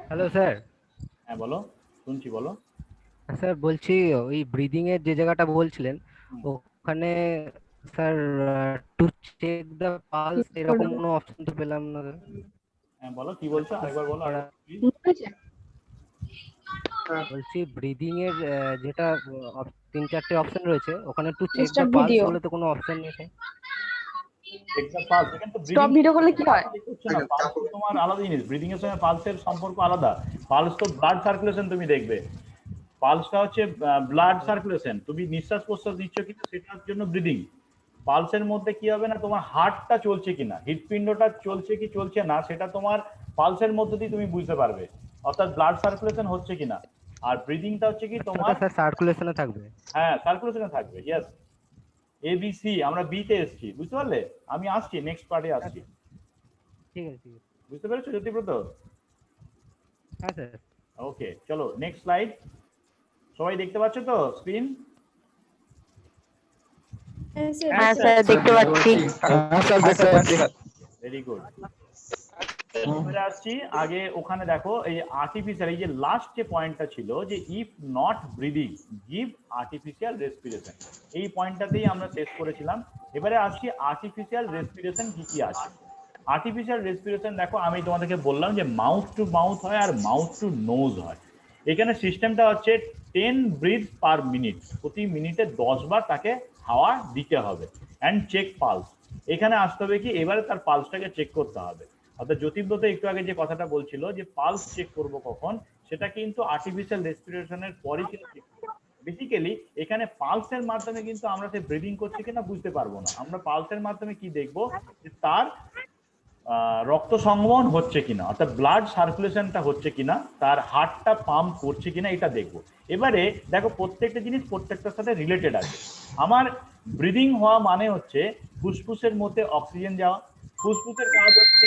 Hello sir. হ্যাঁ বলো, শুনছি বলো। স্যার বলছি, ওই ব্রিদিং এর যে জায়গাটা বলছিলেন হুম, ওখানে sir, to check the pulse এরকম কোনো অপশন তো পেলাম না স্যার। হ্যাঁ বলো কি মানে বলছো, পুশ আরেকবার বলো করা। আরেকবার প্লিজ। বলছি ব্রিদিং এর যেটা 3-4টে অপশন রয়েছে, ওখানে to check the stop pulse video. বলে তো কোনো অপশন নেই স্যার। চেক দ্য পালস, এখানে তো স্টপ ব্রিদিং ভিডিও করলে কি পালস হয়? চেক করছো না, পালস তো তোমার আলাদা জিনিস, ব্রিদিং এর সঙ্গে পালসের সম্পর্ক আলাদা। পালস তো ব্লাড সার্কুলেশন, তুমি দেখবে পালসটা হচ্ছে ব্লাড সার্কুলেশন, তুমি নিঃশ্বাস প্রশ্বাস নিচ্ছ কিন্তু সেটার জন্য ব্রিদিং। পালসের মধ্যে কি হবে না, তোমার হার্টটা চলছে কিনা, হৃৎপিণ্ডটা চলছে কি চলছে না সেটা তোমার পালসের মধ্যে দিয়ে তুমি বুঝতে পারবে, অর্থাৎ ব্লাড সার্কুলেশন হচ্ছে কিনা। আর ব্রিদিংটা হচ্ছে কি আচ্ছা, তোমার, ওটা স্যার সার্কুলেশনে থাকবে। হ্যাঁ সার্কুলেশনে থাকবে, ইয়েস। এবিসি, আমরা বি তে এসেছি, বুঝতে পারলে? আমি আসছি, নেক্সট পার্টে আসছি। আচ্ছা, ঠিক আছে ঠিক আছে। বুঝতে পেরেছো জ্যোতিব্রত? হ্যাঁ স্যার। ওকে চলো নেক্সট স্লাইড। সবাই দেখতে পাচ্ছ তো স্ক্রিন? হ্যাঁ স্যার, দেখতে পাচ্ছি। Very good. এবারে আসছি আগে, ওখানে দেখো এই আর্টিফিশিয়াল, এই যে লাস্ট যে পয়েন্টটা ছিল যে if not breathing give artificial respiration, এই পয়েন্টটাতেই আমরা শেষ করেছিলাম। এবারে আসছি আর্টিফিশিয়াল রেসপিরেশন কি কি আছে। আর্টিফিশিয়াল রেসপিরেশন দেখো, আমি তোমাদেরকে বললাম যে মাউথ টু মাউথ হয় আর মাউথ টু নোজ হয়। এখানে সিস্টেমটা হচ্ছে 10 ব্রিথ পার মিনিট, প্রতি মিনিটে 10 বার তাকে হাওয়া দিতে হবে। অ্যান্ড চেক পালস, এখানে আসতে হবে কি, এবারে তার পালসটাকে চেক করতে হবে। অর্থাৎ জ্যোতিব্রত একটু আগে যে কথাটা বলছিল যে পালস চেক করব কখন, সেটা কিন্তু আর্টিফিশিয়াল রেসপিরেশনের পরই কিন্তু চেক করবো। বেসিক্যালি এখানে পালসের মাধ্যমে কিন্তু আমরা সে ব্রিদিং করছে কিনা বুঝতে পারবো না, আমরা পালসের মাধ্যমে কি দেখবো, যে তার রক্ত সংবহন হচ্ছে কিনা, অর্থাৎ ব্লাড সার্কুলেশনটা হচ্ছে কিনা, তার হার্টটা পাম্প করছে কিনা, এটা দেখবো। এবারে দেখো প্রত্যেকটা জিনিস প্রত্যেকটার সাথে রিলেটেড আছে। আমার ব্রিদিং হওয়া মানে হচ্ছে ফুসফুসের মধ্যে অক্সিজেন যাওয়া, ফুসফুসের কাজ হচ্ছে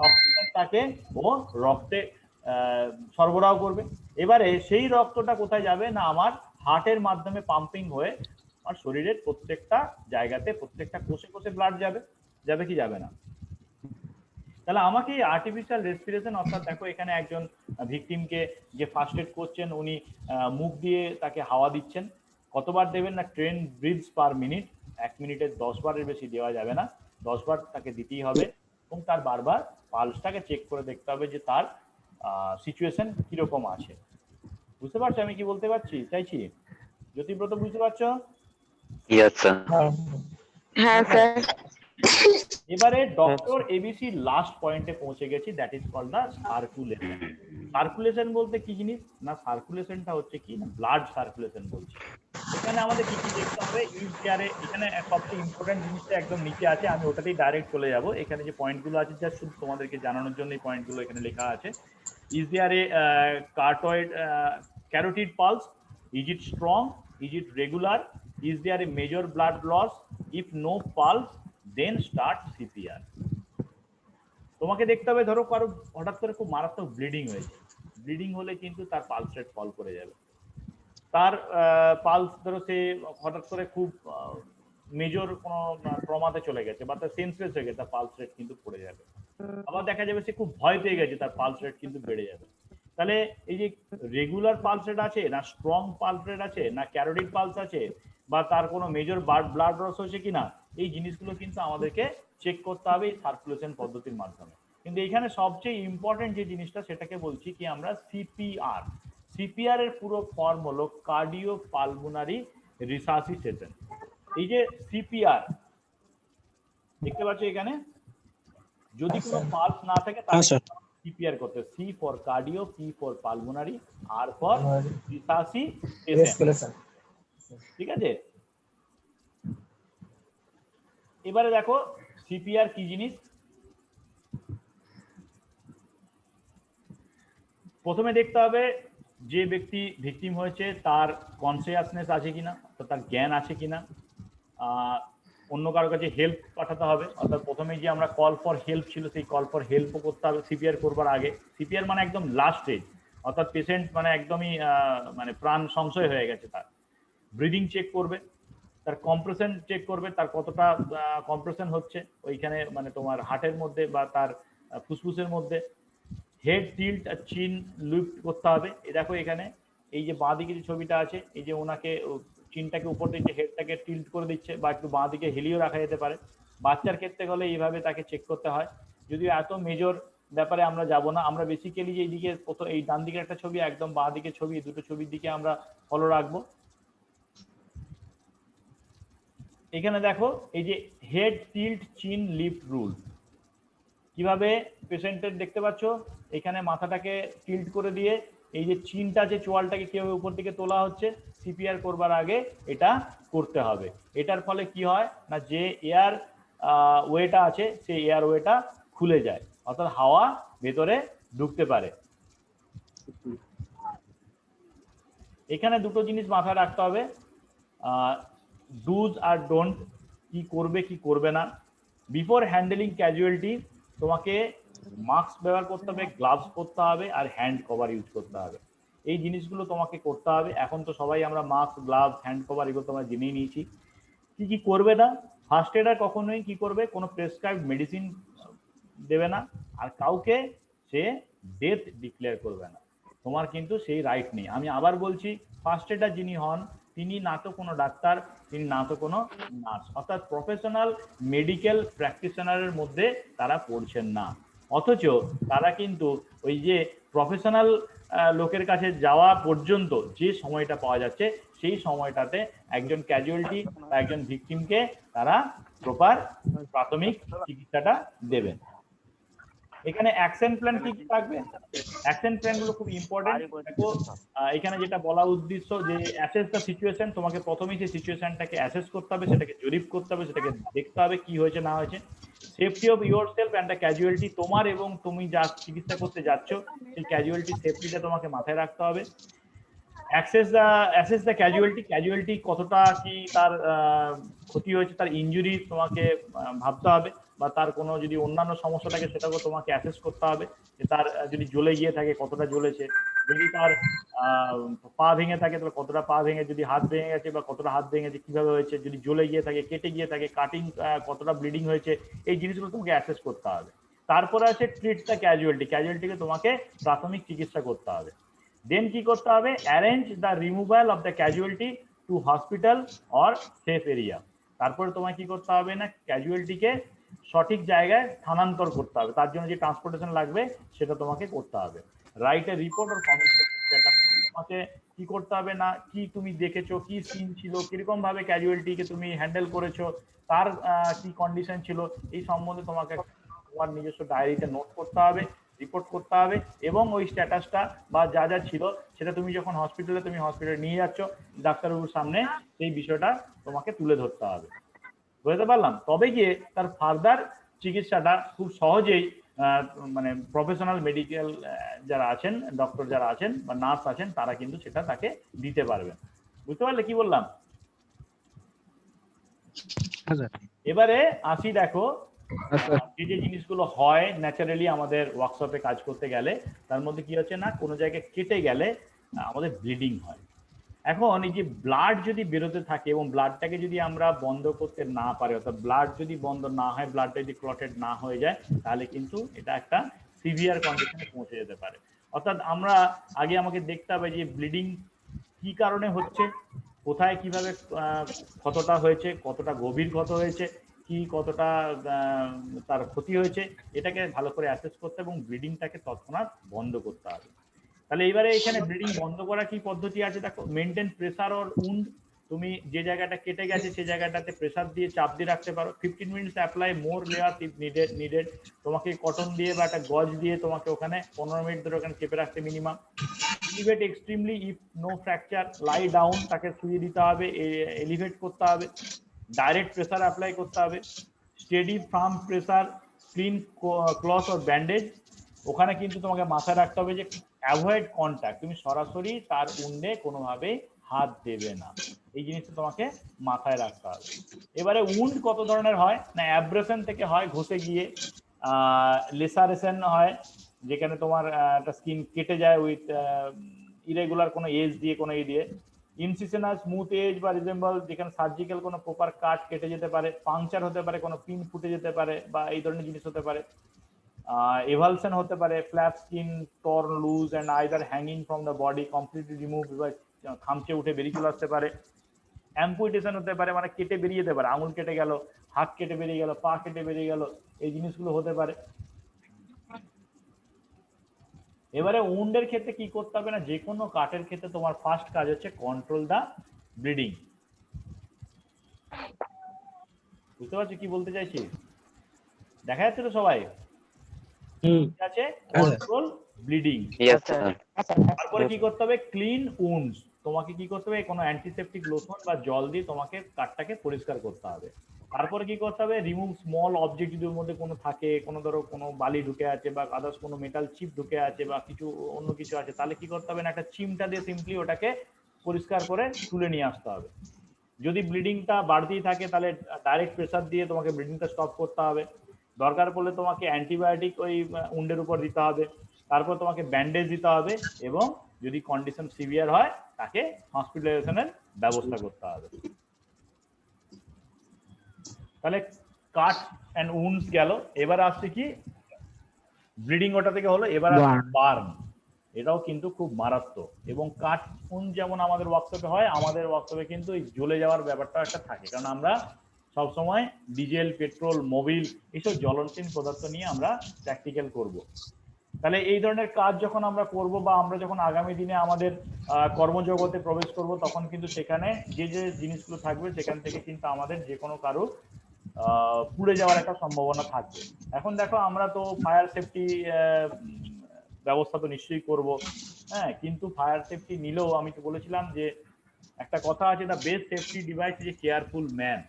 অক্সিজেনটাকে ও রক্তে সরবরাহ করবে। এবারে সেই রক্তটা কোথায় যাবে না, আমার হার্টের মাধ্যমে পাম্পিং হয়ে আমার শরীরের প্রত্যেকটা জায়গাতে, প্রত্যেকটা কোষে কোষে ব্লাড যাবে। যাবে কি যাবে না? তাহলে আমাকে আর্টিফিশিয়াল রেসপিরেশন, অর্থাৎ দেখো এখানে একজন ভিকটিমকে যে ফার্স্ট এড করছেন উনি মুখ দিয়ে তাকে হাওয়া দিচ্ছেন। কতবার দেবেন না, 10 ব্রিথস পার মিনিট, 1 মিনিটে 10 বারের বেশি দেওয়া যাবে না, 10 বার তাকে দিতেই হবে। এবং তার বারবার পালসটাকে চেক করে দেখতে হবে যে তার সিচুয়েশন কিরকম আছে। বুঝতে পারছো আমি কি বলতে পারছি চাইছি? জ্যোতিব্রত বুঝতে পারছো? Yes, sir. হ্যাঁ স্যার। এবারে ডক্টর এবিসি লাস্ট পয়েন্টে পৌঁছে গেছি, that is called the circulation. Circulation বলতে কি জিনিস না, সার্কুলেশনটা হচ্ছে কি না, ব্লাড সার্কুলেশন বলছি। এখানে আমাদের কি কি দেখতে হবে, ইউজিআরে এখানে সবচেয়ে ইম্পর্টেন্ট জিনিসটা একদম নিচে আছে, আমি ওটাতেই ডাইরেক্ট চলে যাব। এখানে যে পয়েন্টগুলো আছে যা শুধু তোমাদেরকে জানানোর জন্য এই পয়েন্টগুলো এখানে লেখা আছে। Is there a carotid carotid pulse, is it strong, is it regular, is there a major blood loss, if no pulse then start CPR. তোমাকে দেখতে হবে ধরো কারো হঠাৎ করে খুব মারাত্মক ব্লিডিং হয়েছে, ব্লিডিং হলে কিন্তু তার পালস রেট ফল করে যাবে। তার পালস ধরো সে হঠাৎ করে খুব মেজর কোনো ট্রমাতে চলে গেছে বা তার সেন্সলেস হয়ে গেছে, তার পালস রেট কিন্তু পড়ে যাবে। আবার দেখা যাবে সে খুব ভয় পেয়ে গেছে, তার পালস রেট কিন্তু বেড়ে যাবে। তাহলে এই যে রেগুলার পালস রেট আছে না, স্ট্রং পালস রেট আছে না, ক্যারোটিড পালস আছে, বা তার কোনো মেজর ব্লাড লস হয়েছে কিনা, এই জিনিসগুলো কিন্তু আমাদেরকে চেক করতে হবে এই সার্কুলেশন পদ্ধতির মাধ্যমে। কিন্তু এখানে সবচেয়ে ইম্পর্টেন্ট যে জিনিসটা সেটাকে বলছি কি আমরা সিপিআর। সিপিআর এর পুরো ফর্ম হলো কার্ডিও পালমোনারি রিসাসিটেশন। এই যে সিপিআর দেখতে পাচ্ছ এখানে, যদি কোনো পালস না থাকে তাহলে সিপিআর করতে, C for cardio, P for pulmonary, R for resuscitation. ঠিক আছে? এবারে দেখো সিপিআর কি জিনিস। প্রথমে দেখতে হবে যে ব্যক্তি ভিকটিম হয়েছে তার কনসিয়াসনেস আছে কিনা, তার জ্ঞান আছে কিনা, অন্য কারো কাছে হেল্প পাঠাতে হবে, অর্থাৎ প্রথমে যে আমরা কল ফর হেল্প ছিল সেই কল ফর হেল্পও করতে হবে সিপিআর করবার আগে। সিপিআর মানে একদম লাস্ট স্টেজ, অর্থাৎ পেশেন্ট মানে একদমই মানে প্রাণ সংশয় হয়ে গেছে, তার ব্রিদিং চেক করবে, তার কম্প্রেশন চেক করবে, তার কতটা কম্প্রেশন হচ্ছে ওইখানে মানে তোমার হার্টের মধ্যে বা তার ফুসফুসের মধ্যে, হেড টিল্ট আর চিন লিফট করতে হবে। এই দেখো এখানে এই যে বাঁ দিকে যে ছবিটা আছে, এই যে ওনাকে চিনটাকে উপর দিকে হেডটাকে টিল্ট করে দিচ্ছে, বা একটু বাঁ দিকে হেলিও রাখা যেতে পারে। বাচ্চার ক্ষেত্রে হলে এইভাবে তাকে চেক করতে হয়। যদিও এত মেজর ব্যাপারে আমরা যাব না, আমরা বেসিক্যালি যে এইদিকে এই ডান দিকে একটা ছবি, একদম বাঁ দিকে ছবি, দুটো ছবির দিকে আমরা ফলো রাখবো। এখানে দেখো এই যে হেড টিল্ট চিন লিফট রুল, কিভাবে পেশেন্টের দেখতে পাচ্ছ এখানে মাথাটাকে টিল্ট করে দিয়ে এই যে চিনটা আছে চোয়ালটাকে কিভাবে উপর দিকে তোলা হচ্ছে, সিপিআর করবার আগে এটা করতে হবে। এটার ফলে কি হয় না, যে এয়ার ওয়েটা আছে সেই এয়ার ওয়েটা খুলে যায়, অর্থাৎ হাওয়া ভেতরে ঢুকতে পারে। এখানে দুটো জিনিস মাথায় রাখতে হবে, ডুজ আর ডোন্ট, কি করবে কি করবে না। বিফোর হ্যান্ডেলিং ক্যাজুয়ালিটি তোমাকে মাস্ক ব্যবহার করতে হবে, গ্লাভস পরতে হবে, আর হ্যান্ড কভার ইউজ করতে হবে। এই জিনিসগুলো তোমাকে করতে হবে। এখন তো সবাই আমরা মাস্ক, গ্লাভস, হ্যান্ড কভার এগুলো তোমরা জেনেই নিয়েছি। কি কি করবে না, ফার্স্ট এডার কখনোই কি করবে, কোনো প্রেসক্রাইব মেডিসিন দেবে না, আর কাউকে সে ডেথ ডিক্লেয়ার করবে না। তোমার কিন্তু সেই রাইট নেই। আমি আবার বলছি, ফার্স্ট এডার যিনি হন তিনি না তো কোনো ডাক্তার, তিনি না তো কোনো নার্স, অর্থাৎ প্রফেশনাল মেডিকেল প্র্যাকটিশনারের মধ্যে তারা পড়ছেন না। অথচ তারা কিন্তু ওই যে প্রফেশনাল লোকের কাছে যাওয়া পর্যন্ত যে সময়টা পাওয়া যাচ্ছে, সেই সময়টাতে একজন ক্যাজুয়ালিটি বা একজন ভিকটিমকে তারা প্রপার প্রাথমিক চিকিৎসাটা দেবেন। এখানে অ্যাকশন প্ল্যান কি কি থাকবে, অ্যাকশন প্ল্যান গুলো খুব ইম্পর্টেন্ট। দেখো এখানে যেটা বলা উদ্দেশ্য যে অ্যাসেস দ্য সিচুয়েশন, তোমাকে প্রথমেই সেই সিচুয়েশনটাকে অ্যাসেস করতে হবে, সেটাকে জরিপ করতে হবে, সেটাকে দেখতে হবে কি হয়েছে না হয়েছে। Safety of yourself and the casualty, তোমার এবং তুমি যা চিকিৎসা করতে যাচ্ছ সেই ক্যাজুয়ালিটি সেফটিটা তোমাকে মাথায় রাখতে হবে। অ্যাসেস দ্য ক্যাজুয়ালিটি, ক্যাজুয়ালিটি কতটা কি তার ক্ষতি হয়েছে, তার ইনজুরি তোমাকে ভাবতে হবে, বা তার কোনো যদি অন্যান্য সমস্যা থাকে সেটাকেও তোমাকে অ্যাসেস করতে হবে, যে তার যদি জ্বলে গিয়ে থাকে কতটা জ্বলেছে, যদি তার পা ভেঙে থাকে তাহলে কতটা পা ভেঙে, যদি হাত ভেঙে গেছে বা কতটা হাত ভেঙেছে, কিভাবে হয়েছে, যদি জ্বলে গিয়ে থাকে, কেটে গিয়ে থাকে, কাটিং কতটা ব্লিডিং হয়েছে, এই জিনিসগুলো তোমাকে অ্যাসেস করতে হবে। তারপরে আছে ট্রিট দ্য ক্যাজুয়ালিটি, ক্যাজুয়ালিটিকে তোমাকে প্রাথমিক চিকিৎসা করতে হবে। দেন কি করতে হবে, arrange the removal of the casualty to hospital or safe area. তারপরে তোমায় কি করতে হবে না, ক্যাজুয়ালিটিকে সঠিক জায়গায় স্থানান্তর করতে হবে, তার জন্য যে ট্রান্সপোর্টেশন লাগবে সেটা তোমাকে করতে হবে। Write a report or comment, তোমাকে কি করতে হবে না, কি তুমি দেখেছো, কি সিন ছিল, কিরকম ভাবে ক্যাজুয়ালিটিকে তুমি হ্যান্ডেল করেছো, তার কি কন্ডিশন ছিল, এই সম্বন্ধে তোমাকে তোমার নিজস্ব ডায়েরিতে নোট করতে হবে, রিপোর্ট করতে হবে, এবং ওই স্ট্যাটাসটা বা যা যা ছিল সেটা তুমি যখন হসপিটালে নিয়ে যাচ্ছ ডাক্তারবাবুর সামনে, সেই বিষয়টা তোমাকে তুলে ধরতে হবে। বুঝতে পারলাম? তবে গিয়ে তার ফার্দার চিকিৎসাটা খুব সহজেই মানে প্রফেশনাল মেডিকেল যারা আছেন, ডক্টর যারা আছেন বা নার্স আছেন, তারা কিন্তু সেটা তাকে দিতে পারবেন। বুঝতে পারলে কি বললাম? এবারে আসি, দেখো যে যে জিনিসগুলো হয় ন্যাচারালি আমাদের ওয়ার্কশপে কাজ করতে গেলে, তার মধ্যে কি হচ্ছে না, কোনো জায়গায় কেটে গেলে আমাদের ব্লিডিং হয়। এখন এই যে ব্লাড যদি বেরোতে থাকে এবং ব্লাডটাকে যদি আমরা বন্ধ করতে না পারি, অর্থাৎ ব্লাড যদি বন্ধ না হয়, ব্লাডটা যদি ক্লটেড না হয়ে যায়, তাহলে কিন্তু এটা একটা সিভিয়ার কন্ডিশনে পৌঁছে যেতে পারে। অর্থাৎ আমরা আগে আমাকে দেখতে হবে যে ব্লিডিং কি কারণে হচ্ছে, কোথায় কিভাবে ক্ষতটা হয়েছে, কতটা গভীর ক্ষত হয়েছে, কি কতটা তার ক্ষতি হয়েছে, এটাকে ভালো করে অ্যাসেস করতে এবং ব্লিডিংটাকে তৎক্ষণাৎ বন্ধ করতে হবে। তাহলে এবারে এখানে ব্লিডিং বন্ধ করার কি পদ্ধতি আছে, দেখো, মেনটেন প্রেসার অর উন্ড, তুমি যে জায়গাটা কেটে গেছে সেই জায়গাটাতে প্রেসার দিয়ে চাপ দিয়ে রাখতে পারো। 15 minutes apply more layer if needed, তোমাকে কটন দিয়ে বা একটা গজ দিয়ে তোমাকে ওখানে 15 মিনিট ধরে ওখানে চেপে রাখতে minimum. Elevate extremely if no fracture, lie down, তাকে শুয়ে দিতে হবে, এলিভেট করতে হবে, ডাইরেক্ট প্রেসার অ্যাপ্লাই করতে হবে, steady farm pressure, clean cloth or bandage. ওখানে কিন্তু তোমাকে মাথায় রাখতে হবে যে অ্যাভয়েড কন্ট্যাক্ট, তুমি সরাসরি তার উন্ডে কোনোভাবে হাত দেবে না, এই জিনিসটা তোমাকে মাথায় রাখতে হবে। এবারে উন্ড কত ধরনের হয় না, অ্যাব্রেশন থেকে হয়, ঘষে গিয়ে, লেসারেশন হয়, যেখানে তোমার একটা স্কিন কেটে যায় উইথ ইরেগুলার কোনো এজ দিয়ে, কোনো দিয়ে, ইনসিশনাল স্মুথ এজ বা রিজেম্বল, যেখানে সার্জিক্যাল কোনো প্রপার কাট কেটে যেতে পারে, পাংচার হতে পারে, কোনো পিন ফুটে যেতে পারে, বা এই ধরনের জিনিস হতে পারে। এভালশন হতে পারে, flap skin torn loose and either hanging from the body completely remove, খামচে উঠে বেরিয়ে চলে আসতে পারে। অ্যাম্পুটেশন হতে পারে, মানে কেটে বেরিয়ে যেতে পারে, আঙুল কেটে গেল, হাত কেটে বেরিয়ে গেল, পা কেটে বেরিয়ে গেল, এই জিনিসগুলো হতে পারে। এবারে উন্ডের ক্ষেত্রে কি করতে হবে না, যে কোনো কাটের ক্ষেত্রে তোমার ফার্স্ট কাজ হচ্ছে কন্ট্রোল দা ব্লিডিং। বুঝতে পারছো কি বলতে চাইছি? দেখা যাচ্ছে তো সবাই? ঠিক আছে, কন্ট্রোল ব্লিডিং। তারপরে কি করতে হবে, ক্লিন উন্ডস। তোমাকে কি করতে হবে, কোনো অ্যান্টিসেপটিক লোশন বা জল দিয়ে তোমাকে কাটটাকে পরিষ্কার করতে হবে। তারপরে কি করতে হবে, রিমুভ স্মল অবজেক্ট যদি ওর মধ্যে কোনো থাকে, কোনো ধরো কোনো বালি ঢুকে আছে বা আদার্স কোনো মেটাল চিপ ঢুকে আছে বা কিছু অন্য কিছু আছে, তাহলে কি করতে হবে না, একটা চিমটা দিয়ে সিম্পলি ওটাকে পরিষ্কার করে তুলে নিয়ে আসতে হবে। যদি ব্লিডিংটা বাড়তেই থাকে তাহলে ডাইরেক্ট প্রেসার দিয়ে তোমাকে ব্লিডিংটা স্টপ করতে হবে। দরকার পড়লে তোমাকে অ্যান্টিবায়োটিক ওই উন্ডের উপর দিতে হবে। তারপর তোমাকে ব্যান্ডেজ দিতে হবে এবং যদি কন্ডিশন সিভিয়ার হয় তাকে হসপিটালাইজেশনের ব্যবস্থা করতে হবে। তাহলে কাট অ্যান্ড উন্ডস গেল। এবার আসছে কি, ব্লিডিং ওটা থেকে হলো, এবার আসছে বার্ন। এটাও কিন্তু খুব মারাত্মক। এবং কাট উন্ড যেমন আমাদের ওয়ার্কশপে হয়, আমাদের ওয়ার্কশপে কিন্তু এই জ্বলে যাওয়ার ব্যাপারটা একটা থাকে, কারণ আমরা সবসময় ডিজেল, পেট্রোল, মোবিল এইসব জ্বলনশীল পদার্থ নিয়ে আমরা প্র্যাকটিক্যাল করব। তাহলে এই ধরনের কাজ যখন আমরা করব বা আমরা যখন আগামী দিনে আমাদের কর্মজগতে প্রবেশ করব, তখন কিন্তু সেখানে যে যে জিনিসগুলো থাকবে সেখান থেকে কিন্তু আমাদের যে কোনো কারো পুড়ে যাওয়ার একটা সম্ভাবনা থাকবে। এখন দেখো আমরা তো ফায়ার সেফটি ব্যবস্থা তো নিশ্চয়ই করব, হ্যাঁ, কিন্তু ফায়ার সেফটি নিলেও আমি তো বলেছিলাম যে একটা কথা আছে, the best safety device is a careful man.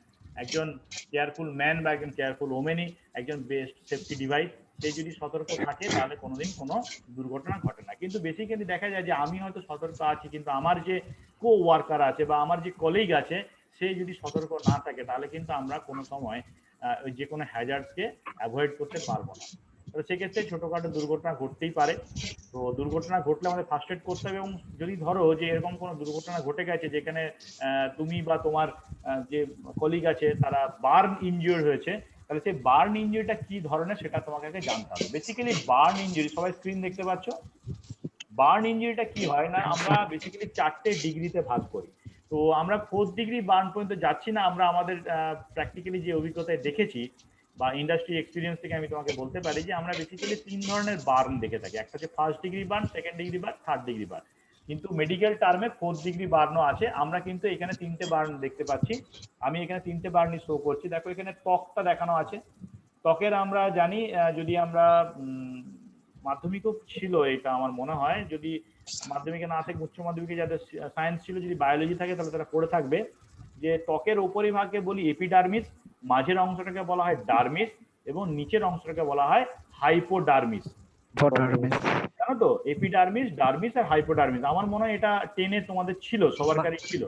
একজন কেয়ারফুল ম্যান বা একজন কেয়ারফুল ওমেনই একজন বেস্ট সেফটি ডিভাইস। সে যদি সতর্ক থাকে তাহলে কোনোদিন কোনো দুর্ঘটনা ঘটে না। কিন্তু বেসিক্যালি দেখা যায় যে আমি হয়তো সতর্ক আছি, কিন্তু আমার যে কো ওয়ার্কার আছে বা আমার যে কলিগ আছে, সে যদি সতর্ক না থাকে তাহলে কিন্তু আমরা কোনো সময় যে কোনো হ্যাজার্ডকে অ্যাভয়েড করতে পারবো না। তো সেক্ষেত্রে ছোটখাটো দুর্ঘটনা ঘটতেই পারে। তো দুর্ঘটনা ঘটলে আমাদের ফার্স্ট এড করতে হবে। এবং যদি ধরো যে এরকম কোনো দুর্ঘটনা ঘটে গেছে যেখানে তুমি বা তোমার যে কলিগ আছে তারা বার্ন ইনজিওর হয়েছে, তাহলে সেই বার্ন ইনজিউরিটা কি ধরনের সেটা তোমাকে আগে জানতে হবে। বেসিক্যালি বার্ন ইনজিউরি, সবাই স্ক্রিন দেখতে পাচ্ছ? বার্ন ইনজিউরিটা কি হয় না, আমরা বেসিক্যালি 4টে ডিগ্রিতে ভাগ করি। তো আমরা 4th ডিগ্রি বার্ন পর্যন্ত যাচ্ছি না। আমরা আমাদের প্র্যাকটিক্যালি যে অভিজ্ঞতায় দেখেছি বা ইন্ডাস্ট্রি এক্সপিরিয়েন্স থেকে আমি তোমাকে বলতে পারি যে আমরা বেসিক্যালি 3 ধরনের বার্ন দেখে থাকি। একটা হচ্ছে 1st degree burn, 2nd degree burn, 3rd degree burn. কিন্তু মেডিকেল টার্মে 4th ডিগ্রি বার্নও আছে। আমরা কিন্তু এখানে 3টে বার্ন দেখতে পাচ্ছি। আমি এখানে 3টে বার্নই শো করছি। দেখো এখানে ত্বকটা দেখানো আছে। ত্বকের আমরা জানি, যদি আমরা মাধ্যমিকও ছিল এটা আমার মনে হয়, যদি মাধ্যমিকে না থাকে উচ্চ মাধ্যমিকে যাদের সায়েন্স ছিল, যদি বায়োলজি থাকে তাহলে তারা পড়ে থাকবে যে ত্বকের উপরিভাগকে বলি এপিডার্মিস, মাঝের অংশটাকে বলা হয় ডার্মিস এবং নিচের অংশটাকে বলা হয় হাইপোডার্মিস। জানো তো, এপিডার্মিস, ডার্মিস আর হাইপোডার্মিস। আমার মনে হয় এটা 10-এ তোমাদের ছিল, সবার কাছে ছিল,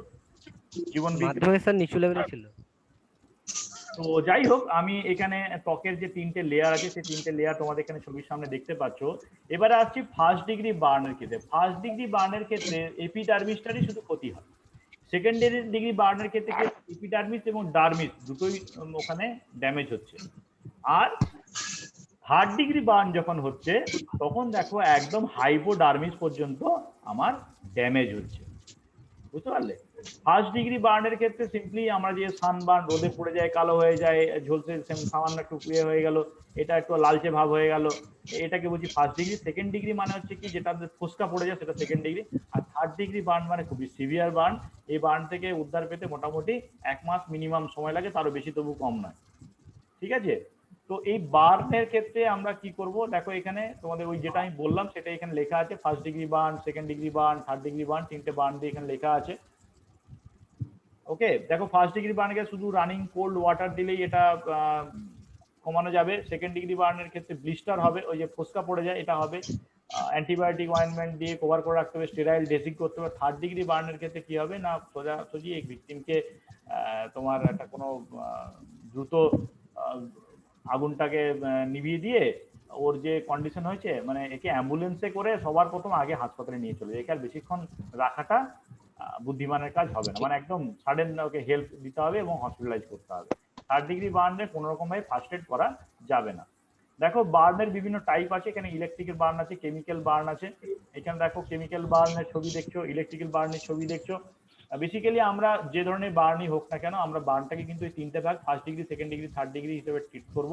জীবন মাধ্যমিক স্যার নিচু লেভেলে ছিল। তো যাই হোক, আমি এখানে ত্বকের যে 3টে লেয়ার আছে সেই 3টে লেয়ার তোমাদের এখানে ছবির সামনে দেখতে পাচ্ছ। এবারে আসছি 1st ডিগ্রি বার্নের ক্ষেত্রে। 1st ডিগ্রি বার্নের ক্ষেত্রে এপিডার্মিসটারই শুধু ক্ষতি হয়। 2nd ডিগ্রি বার্নের ক্ষেত্রে এপিডার্মিস এবং ডার্মিস দুটোই ওখানে ড্যামেজ হচ্ছে। আর 3rd ডিগ্রি বার্ন যখন হচ্ছে তখন দেখো একদম হাইপোডার্মিস পর্যন্ত আমার ড্যামেজ হচ্ছে। বুঝতে পারলে? 1st ডিগ্রি বার্নের ক্ষেত্রে সিম্পলি আমরা যে সানবার্ন, রোদে পড়ে যায়, কালো হয়ে যায়, ঝলসে সামান্য একটু ইয়ে হয়ে গেল, এটা একটু লালচে ভাব হয়ে গেল, এটাকে বলছি 1st ডিগ্রি। 2nd ডিগ্রি মানে হচ্ছে কি যেটা ফোস্কা পড়ে যায় সেটা 2nd ডিগ্রি। আর 3rd ডিগ্রি বার্ন মানে খুবই সিভিয়ার বার্ন। এই বার্ন থেকে উদ্ধার পেতে মোটামুটি 1 মাস মিনিমাম সময় লাগে, তারও বেশি তবু কম নয়। ঠিক আছে? তো এই বার্নের ক্ষেত্রে আমরা কি করব, দেখো এখানে তোমাদের ওই যেটা আমি বললাম সেটা এখানে লেখা আছে। 1st degree burn, 2nd degree burn, 3rd degree burn, 3টে বার্ন দিয়ে এখানে লেখা আছে। ওকে, দেখো 1st ডিগ্রি বার্নকে শুধু রানিং কোল্ড ওয়াটার দিলেই এটা কমানো যাবে। 2nd ডিগ্রি বার্নের ক্ষেত্রে ব্লিস্টার হবে, ওই যে ফোস্কা পড়ে যায় এটা হবে, অ্যান্টিবায়োটিক অয়েন্টমেন্ট দিয়ে কভার করে রাখতে হবে, স্টেরাইল ড্রেসিং করতে হবে। 3rd ডিগ্রি বার্নের ক্ষেত্রে কি হবে না, সোজাসুজি এই ভিকটিমকে তোমার একটা কোনো দ্রুত আগুনটাকে নিভিয়ে দিয়ে ওর যে কন্ডিশন হয়েছে, মানে একে অ্যাম্বুলেন্সে করে সবার প্রথম আগে হাসপাতালে নিয়ে চলে যায়। একে আর বেশিক্ষণ রাখাটা বুদ্ধিমানের কাজ হবে না, মানে একদম সাডেন ওকে হেল্প দিতে হবে এবং হসপিটালাইজ করতে হবে। 3rd ডিগ্রি বার্নে কোনো রকম ভাবে ফার্স্ট এড করা যাবে না। দেখো বার্নের বিভিন্ন টাইপ আছে, এখানে ইলেকট্রিক্যাল বার্ন আছে, কেমিক্যাল বার্ন আছে। এখানে দেখো কেমিক্যাল বার্নের ছবি দেখছো, ইলেকট্রিক্যাল বার্নের ছবি দেখছো। বেসিক্যালি আমরা যে ধরনের বার্নই হোক না কেন, আমরা বার্নটাকে কিন্তু এই তিনটে ভাগ, 1st degree, 2nd degree, 3rd degree হিসেবে ট্রিট করব।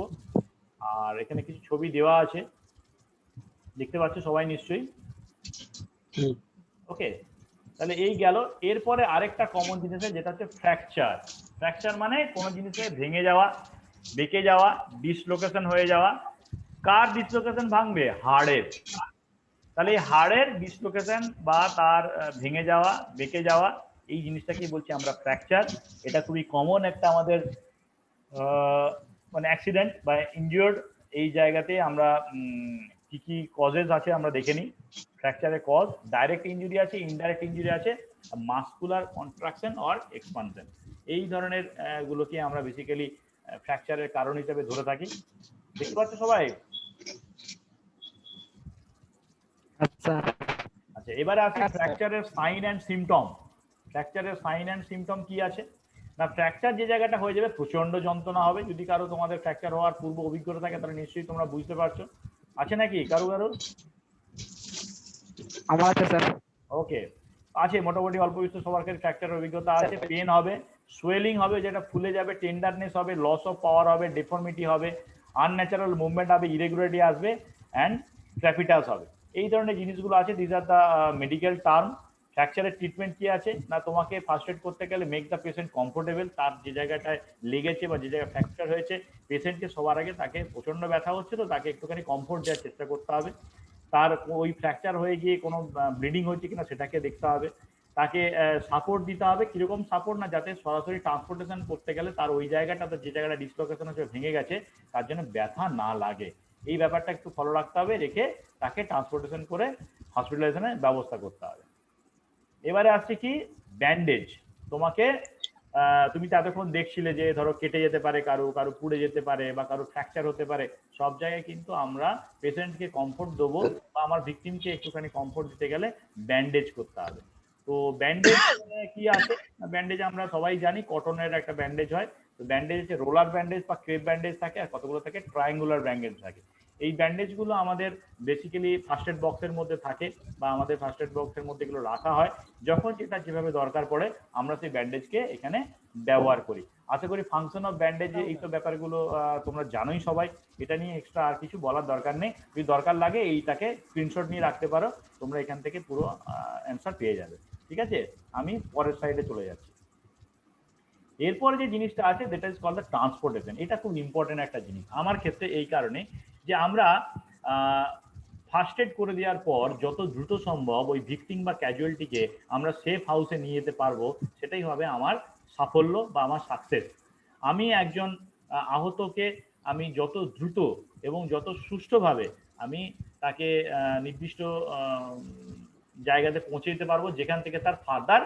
আর এখানে কিছু ছবি দেওয়া আছে, দেখতে পাচ্ছ সবাই নিশ্চয়ই? ওকে, তাহলে এই গেল। এরপরে আরেকটা কমন জিনিস আছে, যেটা হচ্ছে ফ্র্যাকচার। ফ্র্যাকচার মানে কোনো জিনিসে ভেঙে যাওয়া, বেঁকে যাওয়া, ডিসলোকেশন হয়ে যাওয়া। কার ডিসলোকেশন ভাঙবে? হাড়ের। তাহলে এই হাড়ের ডিসলোকেশন বা তার ভেঙে যাওয়া, বেঁকে যাওয়া, এই জিনিসটাকে বলছি আমরা ফ্র্যাকচার। এটা খুবই কমন একটা আমাদের মানে অ্যাক্সিডেন্ট বা ইনজিওর্ড। এই জায়গাতে আমরা কি কি কজেস আছে আমরা দেখে নিই। ফ্র্যাকচারের কজ, ডাইরেক্ট ইনজুরি আছে, ইনডাইরেক্ট ইনজুরি আছে, মাসকুলার কন্ট্রাকশন অর এক্সপানশন, এই ধরনের গুলোকে আমরা বেসিক্যালি ফ্র্যাকচারের কারণ হিসেবে ধরে থাকি। দেখতে পাচ্ছ সবাই? আচ্ছা, আচ্ছা, এবারে আসি ফ্র্যাকচারের সাইন অ্যান্ড সিমটম। ফ্র্যাকচারের সাইন অ্যান্ড সিমটম কি আছে না, ফ্র্যাকচার যে জায়গাটা হয়ে যাবে প্রচন্ড যন্ত্রণা হবে। যদি কারো তোমাদের ফ্র্যাকচার হওয়ার পূর্ব অভিজ্ঞতা থাকে তাহলে নিশ্চয়ই তোমরা বুঝতে পারছো। আছে নাকি কারো? আমার আছে স্যার। ওকে, আছে মোটামুটি অল্প বিস্তর সবার কাছে ফ্র্যাকচারের অভিজ্ঞতা আছে। পেন হবে, সোয়েলিং হবে, যেটা ফুলে যাবে, টেন্ডারনেস হবে, লস অফ পাওয়ার হবে, ডিফর্মিটি হবে, আনন্যাচারাল মুভমেন্ট হবে, ইরেগুলারিটি আসবে, অ্যান্ড ক্র্যাপিটাস হবে। এই ধরনের জিনিসগুলো আছে। This are the medical term. ফ্র্যাকচারের ট্রিটমেন্ট কি আছে না, তোমাকে ফার্স্ট এড করতে গেলে মেক দ্য পেশেন্ট কমফোর্টেবল। তার যে জায়গাটায় লেগেছে বা যে জায়গায় ফ্র্যাকচার হয়েছে, পেশেন্টকে সবার আগে তাকে প্রচন্ড ব্যথা হচ্ছে তো তাকে একটুখানি কমফোর্ট দেওয়ার চেষ্টা করতে হবে। তার ওই ফ্র্যাকচার হয়ে গিয়ে কোনো ব্লিডিং হচ্ছে কিনা সেটাকে দেখতে হবে। তাকে সাপোর্ট দিতে হবে। কিরকম সাপোর্ট না, যাতে সরাসরি ট্রান্সপোর্টেশন করতে গেলে তার ওই জায়গাটাতে যে জায়গাটা ডিসলোকেশন হচ্ছে, ভেঙে গেছে, তার জন্য ব্যথা না লাগে। এই ব্যাপারটা একটু ফলো রাখতে হবে, রেখে তাকে ট্রান্সপোর্টেশন করে হসপিটালাইজেশনের ব্যবস্থা করতে হবে। এবারে আসছে কি ব্যান্ডেজ। তোমাকে তুমি তো এতক্ষণ দেখছিলে যে ধরো কেটে যেতে পারে, কারো কারো পুড়ে যেতে পারে, বা কারো ফ্র্যাকচার হতে পারে। সব জায়গায় কিন্তু আমরা পেশেন্টকে কমফোর্ট দেবো বা আমার ভিকটিমকে একটুখানি কমফোর্ট দিতে গেলে ব্যান্ডেজ করতে হবে। তো ব্যান্ডেজ কি আছে, ব্যান্ডেজ আমরা সবাই জানি কটনের একটা ব্যান্ডেজ হয়। তো ব্যান্ডেজ হচ্ছে রোলার ব্যান্ডেজ বা ক্রেপ ব্যান্ডেজ থাকে, আর কতগুলো থাকে ট্রায়াঙ্গুলার ব্যান্ডেজ থাকে। এই ব্যান্ডেজগুলো আমাদের বেসিক্যালি ফার্স্ট এড বক্সের মধ্যে থাকে, বা আমাদের ফার্স্ট এড বক্সের মধ্যে এগুলো রাখা হয়। যখন যেটা যেভাবে দরকার পড়ে আমরা সেই ব্যান্ডেজকে এখানে ব্যবহার করি। আশা করি ফাংশন অফ ব্যান্ডেজ এই তো ব্যাপারগুলো তোমরা জানোই সবাই। এটা নিয়ে এক্সট্রা আর কিছু বলার দরকার নেই। যদি দরকার লাগে এইটাকে স্ক্রিনশট নিয়ে রাখতে পারো, তোমরা এখান থেকে পুরো অ্যান্সার পেয়ে যাবে। ঠিক আছে, আমি পরের সাইডে চলে যাচ্ছি। এরপরে যে জিনিসটা আছে যেটা ইজ কল্ড দ্য ট্রান্সপোর্টেশন। এটা খুব ইম্পর্টেন্ট একটা জিনিস আমার ক্ষেত্রে, এই কারণে যে আমরা ফার্স্ট এড করে দেওয়ার পর যত দ্রুত সম্ভব ওই ভিকটিম বা ক্যাজুয়ালিটিকে আমরা সেফ হাউসে নিয়ে যেতে পারবো, সেটাই হবে আমার সাফল্য বা আমার সাকসেস। আমি একজন আহতকে আমি যত দ্রুত এবং যত সুষ্ঠুভাবে আমি তাকে নির্দিষ্ট জায়গাতে পৌঁছে দিতে পারবো, যেখান থেকে তার ফার্দার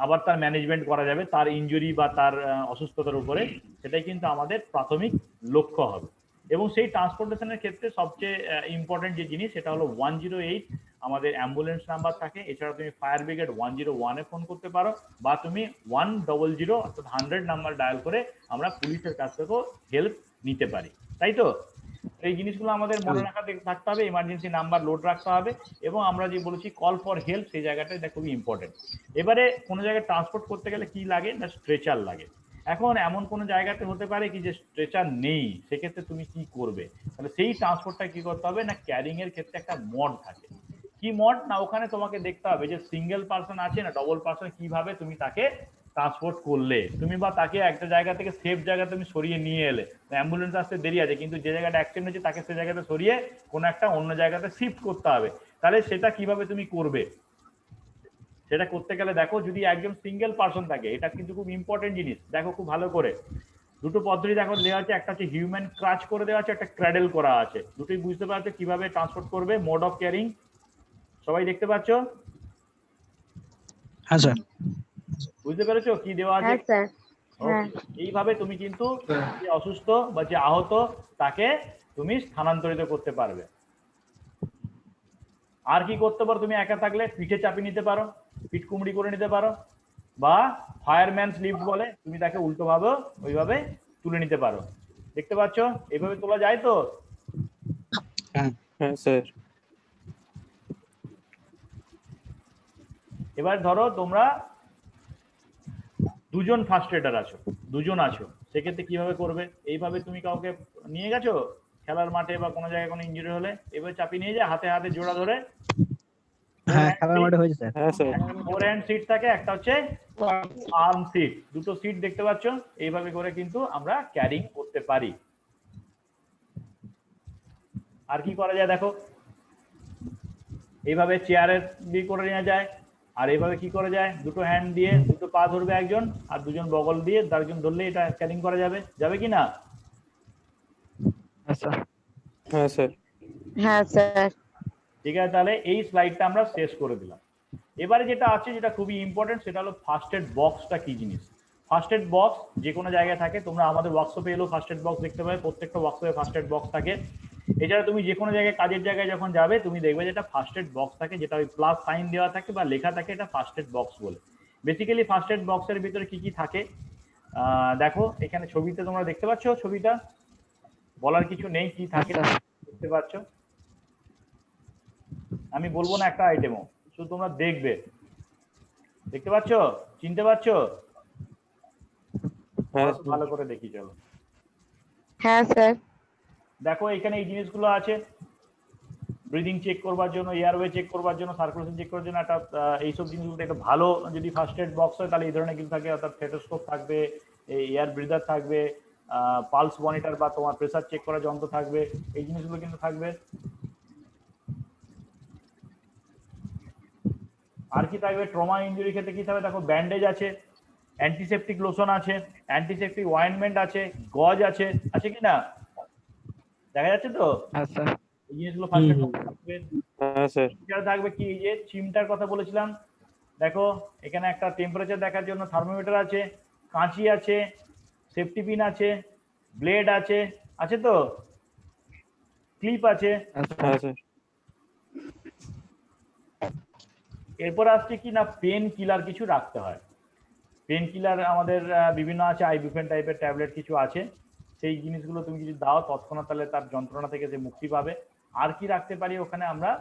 আবার তার ম্যানেজমেন্ট করা যাবে তার ইনজুরি বা তার অসুস্থতার উপরে, সেটাই কিন্তু আমাদের প্রাথমিক লক্ষ্য হবে। এবং সেই ট্রান্সপোর্টেশনের ক্ষেত্রে সবচেয়ে ইম্পর্টেন্ট যে জিনিস সেটা হলো 108 আমাদের অ্যাম্বুলেন্স নাম্বার থাকে। এছাড়া তুমি ফায়ার ব্রিগেড 101-এ ফোন করতে পারো, বা তুমি 100 অর্থাৎ 100 নাম্বার ডায়াল করে আমরা পুলিশের কাছ থেকেও হেল্প নিতে পারি। তাই তো এই জিনিসগুলো আমাদের মনে রাখা থাকতে হবে। এমার্জেন্সি নাম্বার লোড রাখতে হবে, এবং আমরা যে বলেছি কল ফর হেল্প, সেই জায়গাটা এটা খুবই ইম্পর্টেন্ট। এবারে কোনো জায়গায় ট্রান্সপোর্ট করতে গেলে কি লাগে না, স্ট্রেচার লাগে। এখন এমন কোনো জায়গাতে হতে পারে কি যে স্ট্রেচার নেই, সেক্ষেত্রে তুমি কি করবে? তাহলে সেই ট্রান্সপোর্টটা কি করতে হবে না, ক্যারিং এর ক্ষেত্রে একটা মড থাকে। কি মড না, ওখানে তোমাকে দেখতে হবে যে সিঙ্গেল পার্সন আছে না ডবল পার্সন, কিভাবে তুমি তাকে ট্রান্সপোর্ট করলে, তুমি বা তাকে একটা জায়গা থেকে সেফ জায়গা তুমি সরিয়ে নিয়ে এলে। অ্যাম্বুলেন্স আসতে দেরি আছে, কিন্তু যে জায়গাটা অ্যাক্সিডেন্ট হয়েছে তাকে সেই জায়গাতে সরিয়ে কোনো একটা অন্য জায়গাতে শিফট করতে হবে। তাহলে সেটা কিভাবে তুমি করবে, সেটা করতে গেলে দেখো, যদি একজন সিঙ্গেল পার্সন থাকে, এটা কিন্তু খুব ইম্পর্টেন্ট জিনিস। দেখো খুব ভালো করে, দুটো পদ্ধতি দেখো দেওয়া আছে, একটা হচ্ছে হিউম্যান ক্রাচ করে দেওয়া আছে, একটা ক্র্যাডেল করা আছে। দুটোই বুঝতে পারছো কিভাবে ট্রান্সপোর্ট করবে, মোড অফ ক্যারিং সবাই দেখতে পাচ্ছ? হ্যাঁ স্যার। বুঝতে পেরেছো কি দেওয়া আছে? হ্যাঁ স্যার। হ্যাঁ। এইভাবে তুমি কিন্তু যে অসুস্থ বা যে আহত তাকে তুমি স্থানান্তরিত করতে পারবে। আর কি করতে পারো তুমি একা থাকলে, পিঠে চাপিয়ে নিতে পারো, পিঠ কুমড়ি করে নিতে পারো, বা ফায়ারম্যানস লিফট বলে, তুমি তাকে উল্টোভাবে ওইভাবে তুলে নিতে পারো। দেখতে পাচ্ছ এভাবে তোলা যায় তো? হ্যাঁ স্যার। এবার ধরো তোমরা দুজন ফার্স্ট এডার আছো, দুজন আছো, সেক্ষেত্রে কিভাবে করবে? এইভাবে তুমি কাউকে নিয়ে গেছো খেলার মাঠে বা কোনো জায়গায় কোনো ইনজুরি হলে, এভাবে চাপিয়ে নিয়ে যায় হাতে হাতে জোড়া ধরে। হ্যাঁ খেলার মাঠে হয়েছে স্যার। হ্যাঁ স্যার। ফোর হ্যান্ড সিট থাকে, একটা হচ্ছে আর্ম সিট, দুটো সিট দেখতে পাচ্ছ। এইভাবে করে কিন্তু আমরা ক্যারিং করতে পারি। আর কি করা যায় দেখো, এইভাবে চেয়ারের দিয়ে করে নেওয়া যায়। আর এইভাবে কি করা যায়, দুটো হ্যান্ড দিয়ে দুটো পা ধরবে একজন, আর দুজন বগল দিয়ে তারজন ধরলে এটা ক্যারিং করা যাবে, যাবে কি না? আচ্ছা হ্যাঁ স্যার। হ্যাঁ স্যার। ঠিক আছে, তাহলে এই স্লাইডটা আমরা শেষ করে দিলাম। এবারে যেটা আছে, যেটা খুবই ইম্পর্টেন্ট, সেটা হলো ফার্স্ট এড বক্সটা কি জিনিস। ফার্স্ট এড বক্স যে কোনো জায়গায় থাকে, তোমরা আমাদের ওয়ার্কশপে এলেও ফার্স্ট এড বক্স দেখতে পাবে, প্রত্যেকটা ওয়ার্কশপে ফার্স্ট এড বক্স থাকে। এছাড়া তুমি যে কোনো জায়গায় কাজের জায়গায় যখন যাবে, তুমি দেখবে যেটা ফার্স্ট এড বক্স থাকে, যেটা ওই প্লাস সাইন দেওয়া থাকে বা লেখা থাকে, এটা ফার্স্ট এড বক্স বলে। বেসিক্যালি ফার্স্ট এড বক্সের ভিতরে কি কি থাকে দেখো, এখানে ছবিতে তোমরা দেখতে পাচ্ছ, ছবিটা বলার কিছু নেই কি থাকে, দেখতে পাচ্ছ। আমি বলবো না একটা আইটেমও, শুধু তোমরা দেখবে। দেখতে পাচ্ছ, চিনতে পারছো? হ্যাঁ ভালো করে দেখি চলো। হ্যাঁ স্যার। দেখো এখানে এই জিনিসগুলো আছে, ব্রিদিং চেক করবার জন্য, এয়ারওয়ে চেক করবার জন্য, সার্কুলেশন চেক করার জন্য একটা এইসব জিনিসগুলো একটা ভালো যদি ফার্স্ট এড বক্স হয় তাহলে এই ধরনের কিছু থাকে, অর্থাৎ স্টেথোস্কোপ থাকবে, এয়ার ব্রিদার থাকবে, পালস মনিটর বা তোমার প্রেসার চেক করার যন্ত্র থাকবে, এই জিনিসগুলো কিন্তু থাকবে। আর কি থাকবে, ট্রমা ইনজুরি ক্ষেত্রে কি থাকবে দেখো, ব্যান্ডেজ আছে, অ্যান্টিসেপটিক লোশন আছে, অ্যান্টিসেপটিক অয়েন্টমেন্ট আছে, গজ আছে, আছে কি না? দেখা যাচ্ছে তো? আচ্ছা এই জিনিসগুলো ফার্স্ট এড বক্সে থাকবে। হ্যাঁ স্যার। এছাড়া থাকবে কি, এই যে চিমটার কথা বলেছিলাম, দেখো এখানে একটা টেম্পারেচার দেখার জন্য থার্মোমিটার আছে, কাঁচি আছে, সেফটি পিন আছে, ব্লেড আছে, আছে তো, ক্লিপ আছে। হ্যাঁ স্যার। এরপর আসছে কি না, পেন কিলার কিছু রাখতে হয়। পেন কিলার আমাদের বিভিন্ন আছে, আইবুপ্রোফেন টাইপের ট্যাবলেট কিছু আছে, সেই জিনিসগুলো তুমি যদি দাও তৎক্ষণাৎ তাহলে তার যন্ত্রণা থেকে সে মুক্তি পাবে। আর কি রাখতে পারি ওখানে আমরা,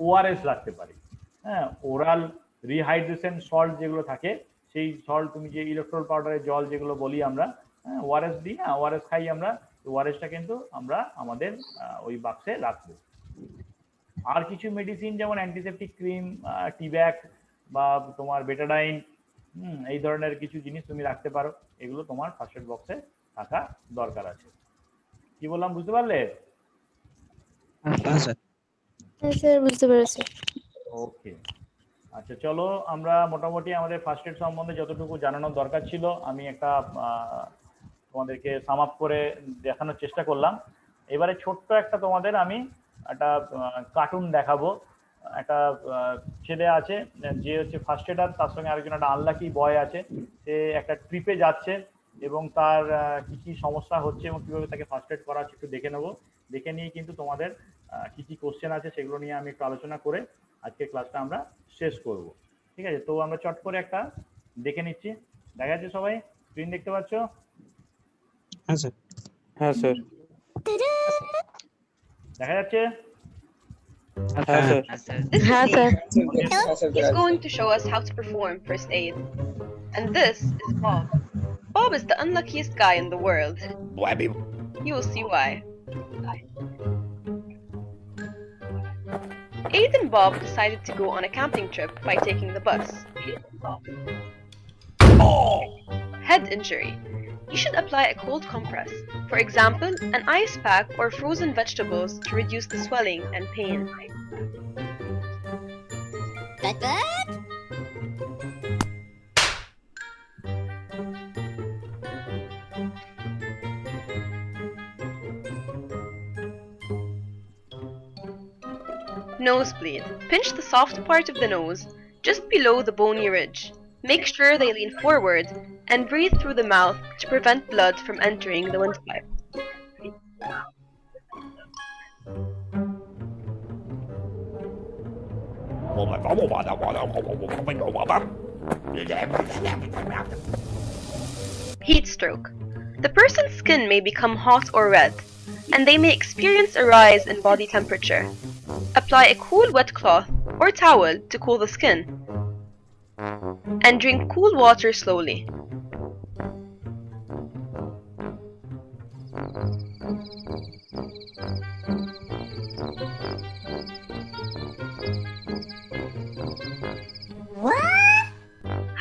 ওআরএস রাখতে পারি। হ্যাঁ, ওরাল রিহাইড্রেশন সল্ট যেগুলো থাকে, সেই সল্ট, তুমি যে ইলেকট্রল পাউডারের জল যেগুলো বলি আমরা, হ্যাঁ ওআরএস দিই না, ওআরএস খাই আমরা, ওআরএসটা কিন্তু আমরা আমাদের ওই বাক্সে রাখবো। আর কিছু মেডিসিন যেমন অ্যান্টিসেপটিক ক্রিম, টিব্যাক বা তোমার বেটাডাইন, এই ধরনের কিছু জিনিস তুমি রাখতে পারো। এগুলো তোমার ফার্স্ট এড বক্সে থাকা দরকার আছে। কি বললাম বুঝতে পারলে? হ্যাঁ স্যার। হ্যাঁ স্যার, বুঝতে পেরেছি। ওকে, আচ্ছা চলো আমরা মোটামুটি আমাদের ফার্স্ট এড সম্বন্ধে যতটুকু জানানোর দরকার ছিল আমি একটা তোমাদেরকে সাম আপ করে দেখানোর চেষ্টা করলাম। এবারে ছোট্ট একটা তোমাদের আমি একটা কার্টুন দেখাবো। একটা ছেলে আছে যে হচ্ছে ফার্স্ট এডার, তার সঙ্গে আরেকজন একটা আনলাকি বয় আছে, সে একটা ট্রিপে যাচ্ছে এবং তার কি কি সমস্যা হচ্ছে এবং কিভাবে তাকে ফার্স্ট এড করা হচ্ছে একটু দেখে নেবো। দেখে নিয়ে কিন্তু তোমাদের কি কি কোশ্চেন আছে সেগুলো নিয়ে আমি একটু আলোচনা করে আজকে ক্লাসটা আমরা শেষ করব। ঠিক আছে, তো আমরা চট করে একটা দেখে নিচ্ছি। দেখা যাচ্ছে সবাই, স্ক্রিন দেখতে পাচ্ছ? হ্যাঁ স্যার। হ্যাঁ স্যার। দেখা যাচ্ছে? হ্যাঁ স্যার। হ্যাঁ sir. He's going to show us how to perform first aid. And this is Bob. Bob is the unluckiest guy in the world. You will see why. Aid and Bob decided to go on a camping trip by taking the bus. Head injury. You should apply a cold compress, for example, an ice pack or frozen vegetables to reduce the swelling and pain. Nosebleed. Pinch the soft part of the nose, just below the bony ridge. Make sure they lean forward and breathe through the mouth to prevent blood from entering the windpipe. Heat stroke. The person's skin may become hot or red, and they may experience a rise in body temperature. Apply a cool wet cloth or towel to cool the skin, and drink cool water slowly.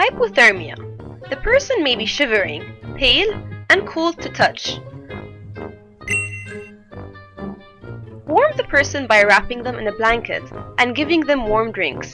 Hypothermia. The person may be shivering, pale, and cold to touch. Warm the person by wrapping them in a blanket and giving them warm drinks.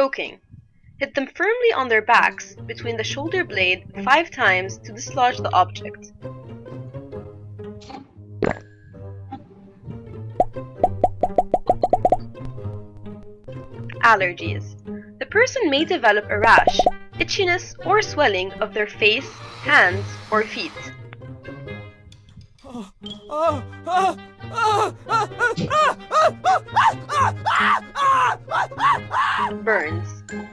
Choking. Hit them firmly on their backs between the shoulder blade 5 times to dislodge the object. Allergies. The person may develop a rash, itchiness, or swelling of their face, hands, or feet. Burns.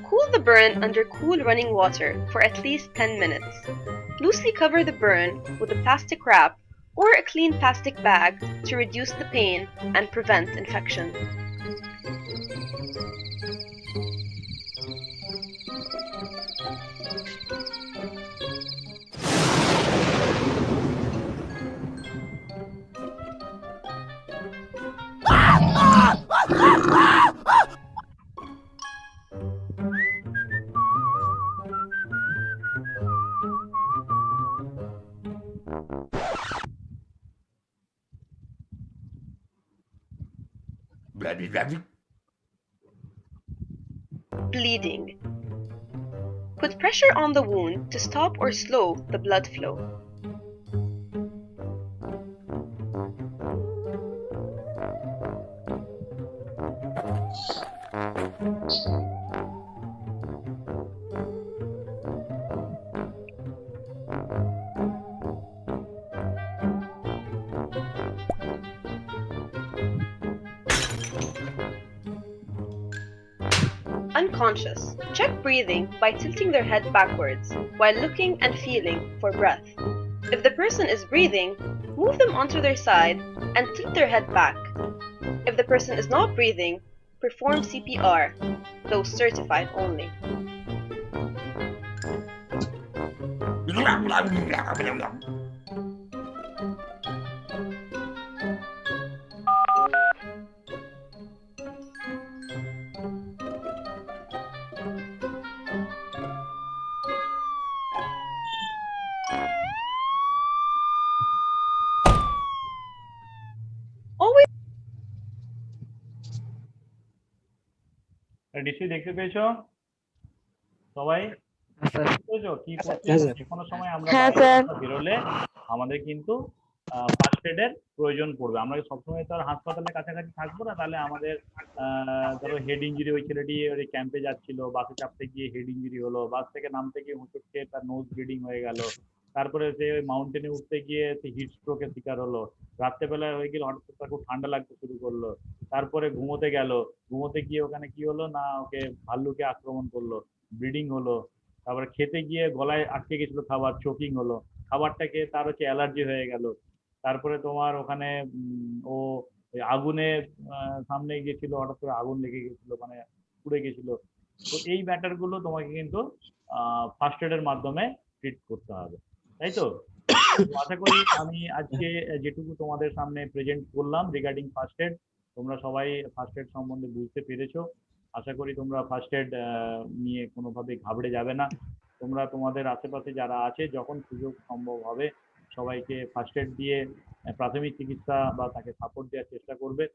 Cool the burn under cool running water for at least 10 minutes. Loosely cover the burn with a plastic wrap or a clean plastic bag to reduce the pain and prevent infection. Bleeding. Put pressure on the wound to stop or slow the blood flow. Unconscious. Check breathing by tilting their head backwards while looking and feeling for breath. If the person is breathing, move them onto their side and tilt their head back. If the person is not breathing, perform CPR, those certified only. Always নিশ্চয়ই দেখতে পেয়েছো সবাই? Sir পেয়েছো কি করছি? হ্যাঁ, sir. যে কোনো সময় আমরা হ্যাঁ, বাইরে স্যার। কোথাও বেরোলে আমাদের কিন্তু ফার্স্ট এডের প্রয়োজন পড়বে। আমরা সবসময় তো আর হাসপাতালের কাছাকাছি থাকবো না, তাহলে আমাদের ধরো হেড ইঞ্জুরি, ওই ছেলেটি ওই ক্যাম্পে যাচ্ছিল, বাসে চাপতে গিয়ে হেড ইঞ্জুরি হলো, বাস থেকে নামতে গিয়ে হোঁচট খেয়ে তার নোজ ব্লিডিং হয়ে গেল, তারপরে সে ওই মাউন্টেনে উঠতে গিয়ে হিট স্ট্রোকের শিকার হলো, রাত্রেবেলা হয়ে গেলে হঠাৎ করে তার খুব ঠান্ডা লাগতে শুরু করলো, তারপরে ঘুমোতে গেল, ঘুমোতে গিয়ে ওখানে কি হলো না ওকে ভাল্লুকে আক্রমণ করলো, ব্লিডিং হলো, তারপরে খেতে গিয়ে গলায় আটকে গেছিল খাবার, চোকিং হলো, খাবারটা খেয়ে তার হচ্ছে অ্যালার্জি হয়ে গেল, তারপরে তোমার ওখানে ও ওই আগুনে সামনে গেছিল, হঠাৎ করে আগুন লেগে গেছিল, মানে পুড়ে গেছিল। তো এই ম্যাটার গুলো তোমাকে কিন্তু ফার্স্ট এডের মাধ্যমে ট্রিট করতে হবে, তাই তো? তো আশা করি আমি আজকে যেটুকু তোমাদের সামনে প্রেজেন্ট করলাম রিগার্ডিং ফার্স্ট এড, তোমরা সবাই ফার্স্ট এড সম্বন্ধে বুঝতে পেরেছো। আশা করি তোমরা ফার্স্ট এড নিয়ে কোনোভাবে ঘাবড়ে যাবে না। তোমরা তোমাদের আশেপাশে যারা আছে যখন সুযোগ সম্ভব হবে সবাইকে ফার্স্ট এড দিয়ে প্রাথমিক চিকিৎসা বা তাকে সাপোর্ট দেওয়ার চেষ্টা করবে।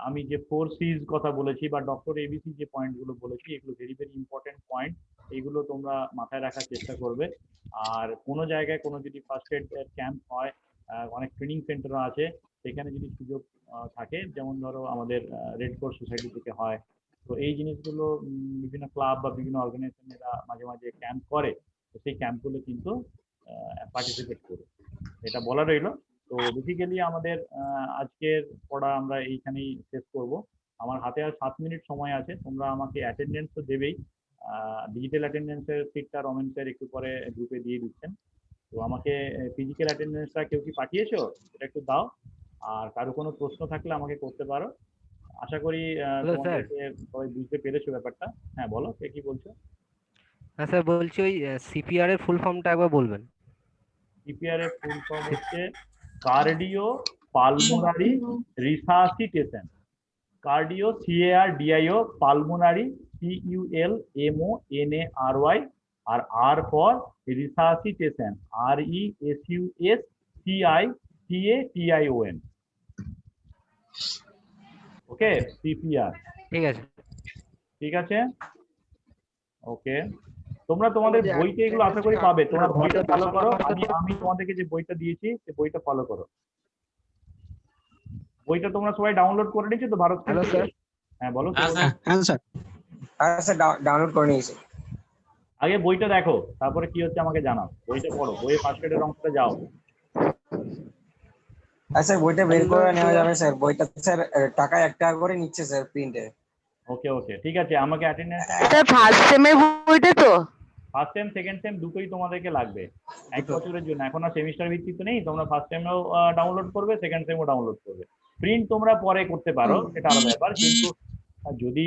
আমি যে 4Cs কথা বলেছি বা ডক্টর এবিসি যে পয়েন্টগুলো বলেছি, এগুলো ভেরি ভেরি ইম্পর্টেন্ট পয়েন্ট, এইগুলো তোমরা মাথায় রাখার চেষ্টা করবে। আর কোনো জায়গায় কোনো যদি ফার্স্ট এড ক্যাম্প হয় অনেক ট্রেনিং সেন্টারও আছে, সেখানে যদি সুযোগ থাকে, যেমন ধরো আমাদের রেড ক্রস সোসাইটি থেকে হয়, তো এই জিনিসগুলো বিভিন্ন ক্লাব বা বিভিন্ন অর্গানাইজেশনেরা মাঝে মাঝে ক্যাম্প করে, তো সেই ক্যাম্পগুলো কিন্তু পার্টিসিপেট করে, এটা বলা রইলো। তো বেসিক্যালি আমাদের আজকের পড়া আমরা এইখানেই শেষ করব। আমার হাতে আর 7 মিনিট সময় আছে, তোমরা আমাকে অ্যাটেন্ডেন্স তো দেবেই, ডিজিটাল অ্যাটেন্ডেন্সের সিটটা রমেন স্যার একটু পরে গ্রুপে দিয়ে দিচ্ছেন। তো আমাকে ফিজিক্যাল অ্যাটেন্ডেন্সটা কেউ কি পাঠিয়েছো, এটা একটু দাও। আর কারো কোনো প্রশ্ন থাকলে আমাকে করতে পারো। আশা করি তোমাদেরকে সবাই বুঝতে পেরেছো ব্যাপারটা। হ্যাঁ বলো, কে কি বলছো? হ্যাঁ স্যার, বলছি ওই সিপিআর এর ফুল ফর্মটা একবার বলবেন। সিপিআর এর ফুল ফর্ম হচ্ছে cardio pulmonary resuscitation. Cardio CARDIO, pulmonary PULMONARY, আর R for resuscitation RESUSCITATION। Okay, CPR. ঠিক আছে। ঠিক আছে, ওকে। তোমরা তোমাদের বইতে এগুলো আশা করি পাবে, তোমরা বইটা ফলো করো। আমি তোমাদেরকে যে বইটা দিয়েছি সেই বইটা ফলো করো। বইটা তোমরা সবাই ডাউনলোড করে নিয়েছো তো ভারত? Hello sir. হ্যাঁ বলো। হ্যাঁ স্যার, হ্যাঁ স্যার ডাউনলোড করে নিয়েছি। আগে বইটা দেখো, তারপরে কি হচ্ছে আমাকে জানাও। বইটা পড়ো, বইয়ের ফার্স্ট পেজের অংশটা যাও। হ্যাঁ স্যার, বইটা বের করে নেওয়া যাবে স্যার। বইটা স্যার টাকা 1 টাকা করে নিচ্ছে স্যার প্রিন্টে। ওকে ওকে, ঠিক আছে। আমাকে অ্যাটেন্ডেন্স স্যার ফার্স্ট সেমের বইটা তো? ফার্স্ট সেম সেকেন্ড সেম দুটোই তোমাদেরকে লাগবে 1 বছরের জন্য। এখন আর সেমিস্টার ভিত্তিতে নেই, তোমরা ফার্স্ট সেমও ডাউনলোড করবে, সেকেন্ড সেমও ডাউনলোড করবে। প্রিন্ট তোমরা পরে করতে পারো, সেটা আলাদা ব্যাপার। কিন্তু যদি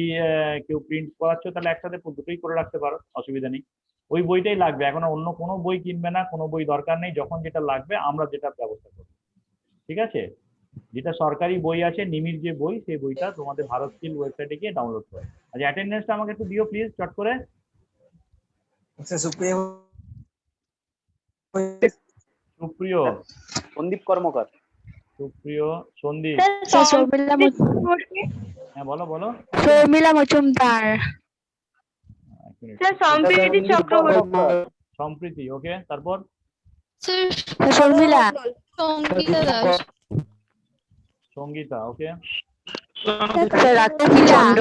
কেউ প্রিন্ট করাচ্ছ তাহলে একসাথে দুটোই করে রাখতে পারো, অসুবিধা নেই। ওই বইটাই লাগবে, এখন অন্য কোনো বই কিনবে না, কোনো বই দরকার নেই। যখন যেটা লাগবে আমরা যেটা ব্যবস্থা করবো, ঠিক আছে? যেটা সরকারি বই আছে, নিমির যে বই, সেই বইটা তোমাদের ভারত স্কিল ওয়েবসাইটে গিয়ে ডাউনলোড করে। আচ্ছা, অ্যাটেন্ডেন্সটা আমাকে একটু দিও প্লিজ, চট করে। স্যার সুপ্রিয় সুপ্রিয়, সন্দীপ কর্মকার। সুপ্রিয়, সন্দীপ। স্যার শর্মিলা হ্যাঁ বলো বলো। শর্মিলা মজুমদার। এক মিনিট। সম্প্রীতি চক্রবর্তী। সম্প্রীতি, ওকে। তারপর স্যার শর্মিলা। সঙ্গীতা দাস। সঙ্গীতা, ওকে। স্যার রাখি চন্দ্র।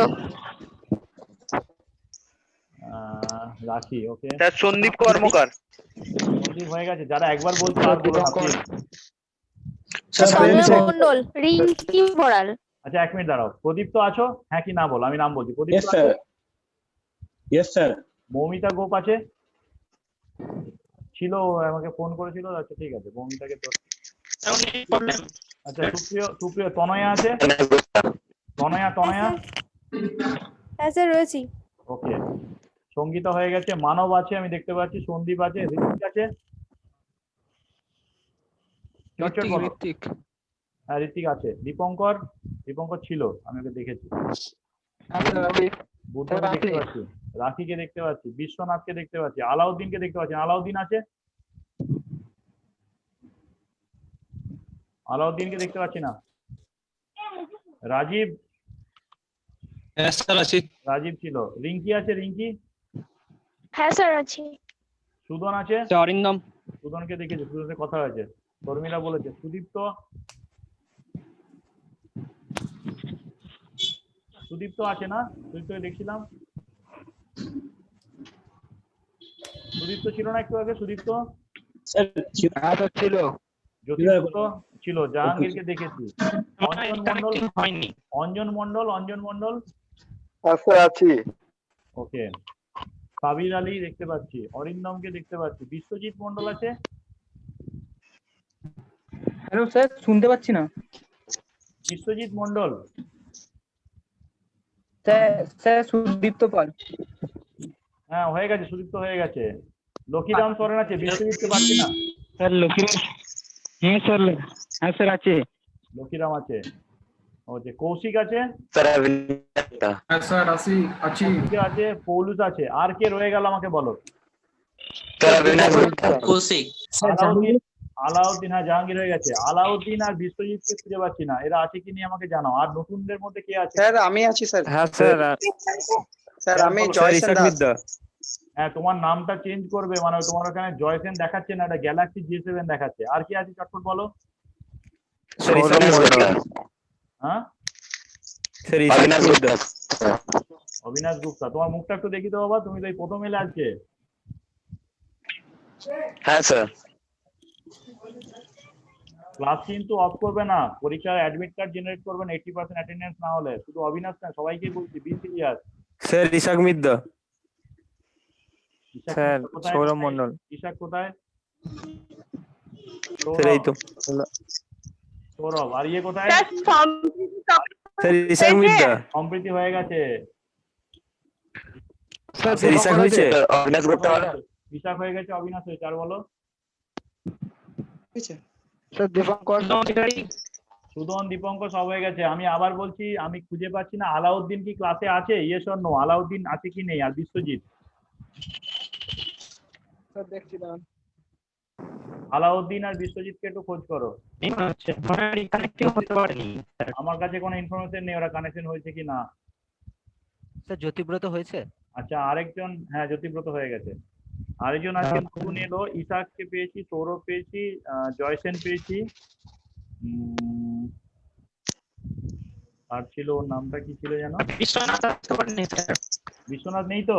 রাখি, ওকে। স্যার সন্দীপ কর্মকার। সন্দীপ হয়ে গেছে। যারা একবার বলছো আর বলো না please। সঞ্জয় মণ্ডল। রিঙ্কি বড়াল। আচ্ছা 1 মিনিট দাঁড়াও। প্রদীপ তো আছো? হ্যাঁ কি না বলো, আমি নাম বলছি। প্রদীপ তো আছো? Yes sir. মৌমিতা গোপ আছে? ছিল, আমাকে ফোন করেছিল। আচ্ছা ঠিক আছে, মৌমিতাকে তো। আচ্ছা সুপ্রিয়, সুপ্রিয়। তনয়া আছে? তনয়া, তনয়া। হ্যাঁ স্যার রয়েছি। ওকে। সঙ্গীতা হয়ে গেছে। মানব আছে, আমি দেখতে পাচ্ছি। সন্দীপ আছে। ঋত্বিক আছে? ঋত্বিক, হ্যাঁ ঋত্বিক আছে। দীপঙ্কর, দীপঙ্কর ছিল, আমি ওকে দেখেছি। বুদ্ধকে দেখতে পাচ্ছি। রাখিকে দেখতে পাচ্ছি। বিশ্বনাথকে দেখতে পাচ্ছি। আলাউদ্দিনকে দেখতে পাচ্ছি। আলাউদ্দিন আছে? আলাউদ্দিনকে দেখতে পাচ্ছি না। রাজীব, রাজীব ছিল। রিঙ্কি আছে? রিঙ্কি? হ্যাঁ স্যার আছি। সুদন আছে? অরিন্দম। সুদনকে দেখেছি, সুদনের কথা হয়েছে। শর্মিলা বলেছে। সুদীপ্ত, সুদীপ্ত আছে না? সুদীপ্ত দেখছিলাম। সুদীপ্ত ছিল না একটু আগে? সুদীপ্ত ছিল। জ্যোতিষপুত্র ছিল। জাহাঙ্গীরকে দেখেছি। অঞ্জন মন্ডল, অঞ্জন মন্ডল, অঞ্জন মন্ডল আছি। ওকে। সাবির আলী দেখতে পাচ্ছি। অরিন্দমকে দেখতে পাচ্ছি। বিশ্বজিৎ মন্ডল আছে? হ্যালো স্যার, শুনতে পাচ্ছি না। বিশ্বজিৎ মন্ডল, স্যার সুদীপ্ত পাল। হ্যাঁ হয়ে গেছে, সুদীপ্ত হয়ে গেছে। লক্ষীরাম সরেন আছে? বিশ্বজিৎকে পাচ্ছি না। স্যার লক্ষ্মীরাম। হ্যাঁ স্যার, হ্যাঁ স্যার আছে। লক্ষীরাম আছে। ওকে। কৌশিক আছে? স্যার আছি। কৌশিক আছে। পৌলুস আছে। আর কে রয়ে গেল আমাকে বলো। কৌশিক। আলাউদ্দিন, আলাউদ্দিন, হ্যাঁ জাহাঙ্গীর হয়ে গেছে। আলাউদ্দিন আর বিশ্বজিৎকে খুঁজে পাচ্ছি না। এরা আছে কি নিয়ে আমাকে জানাও। আর নতুনদের মধ্যে কে আছে? স্যার আমি আছি স্যার। হ্যাঁ স্যার। স্যার আমি জয়সেন দাস। হ্যাঁ তোমার নামটা চেঞ্জ করবে, মানে তোমার ওখানে জয়সেন দেখাচ্ছে না, এটা গ্যালাক্সি J7 দেখাচ্ছে। আর কি আছে চটপট বলো। হ্যাঁ অবিনাশ গুপ্তা, তোমার মুখটা একটু দেখি তো বাবা, তুমি তো এই প্রথম এলে আজকে। হ্যাঁ স্যার। ক্লাস কিন্তু অফ করবে না, পরীক্ষার অ্যাডমিট কার্ড জেনারেট করবেন 80% অ্যাটেন্ডেন্স না হলে। শুধু অবিনাশ না, সবাইকে বলছি, be serious. Sir Ishaq Midda. Sir Sourav Mondal. Ishaq কোথায়? স্যার এই তো সৌরভ। আর ইয়ে কোথায়? স্যার ইশাক মিদ্দা। সম্প্রীতি হয়ে গেছে। স্যার ইশাক হয়েছে। অবিনাশ গুপ্তা ইশাক হয়ে গেছে, অবিনাশ হয়েছে। আর বলো। স্যার দীপঙ্কর, সুদন, দীপঙ্কর সব হয়ে গেছে। আমি আবার বলছি, আমি খুঁজে পাচ্ছি না আলাউদ্দিন কি ক্লাসে আছে? ইয়েস অর নো, আলাউদ্দিন আছে কি নেই? আর বিশ্বজিৎ। স্যার দেখছি না। আলাউদ্দিন আর বিশ্বজিৎকে একটু খোঁজ করো। আমার কাছে কোনো ইনফরমেশন নেই ওরা কানেকশন হয়েছে কি না। স্যার জ্যোতিব্রত হয়েছে? আচ্ছা, আরেকজন, হ্যাঁ জ্যোতিব্রত হয়ে গেছে। আরেকজন আজকে নতুন এলো, ইসাককে পেয়েছি, সৌরভ পেয়েছি, জয়সেন পেয়েছি। আর ছিল, ওর নামটা কি ছিল যেন? বিশ্বনাথ নেই তো?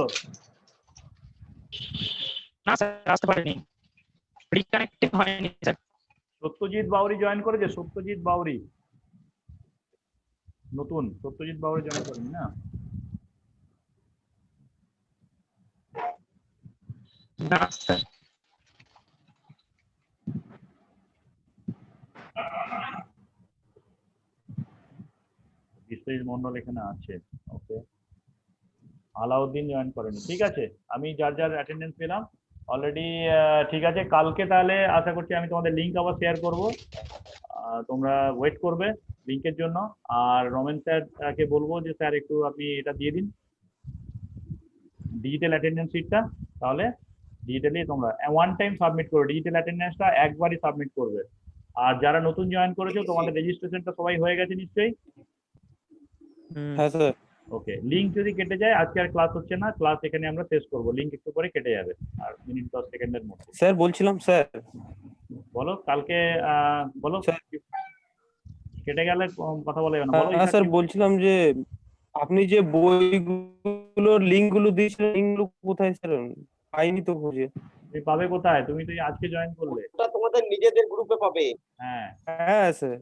সত্যজিৎ বাউরি জয়েন করেছে? সত্যজিৎ বাউরি নতুন, সত্যজিৎ বাউরি জয়েন করেনি না? বিশ্বজিৎ মন্ডল এখানে আছে। ওকে, আলাউদ্দিন জয়েন করেনি। ঠিক আছে, আমি যার যার অ্যাটেন্ডেন্স পেলাম অলরেডি। ঠিক আছে, কালকে তাহলে আশা করছি আমি তোমাদের লিঙ্ক আবার শেয়ার করব, তোমরা ওয়েট করবে লিঙ্কের জন্য। আর রমেন স্যারকে বলবো যে স্যার একটু আপনি এটা দিয়ে দিন, ডিজিটাল অ্যাটেন্ডেন্স শিটটা। তাহলে ডিজিটালি তোমরা ওয়ান টাইম সাবমিট করবে, ডিজিটাল অ্যাটেন্ডেন্সটা একবারই সাবমিট করবে। আর যারা নতুন জয়েন করেছো তোমাদের রেজিস্ট্রেশনটা সবাই হয়ে গেছে নিশ্চয়ই? হ্যাঁ স্যার। ওকে, লিঙ্ক যদি কেটে যায়, আজকে আর ক্লাস হচ্ছে না, ক্লাস এখানে আমরা শেষ করব, লিঙ্ক একটু পরে কেটে যাবে আর মিনিট 10 সেকেন্ডের মধ্যে। স্যার বলছিলাম স্যার, বলো কালকে, বলো কেটে গেলে কথা বলা যাবে না, বলো। হ্যাঁ স্যার বলছিলাম যে আপনি যে বইগুলোর লিঙ্কগুলো দিয়েছিলেন, লিঙ্কগুলো কোথায় স্যার? পাইনি তো খুঁজে। তুমি পাবে কোথায়? তুমি তো আজকে জয়েন করলে। তোমাদের নিজেদের গ্রুপে পাবে। হ্যাঁ হ্যাঁ স্যার।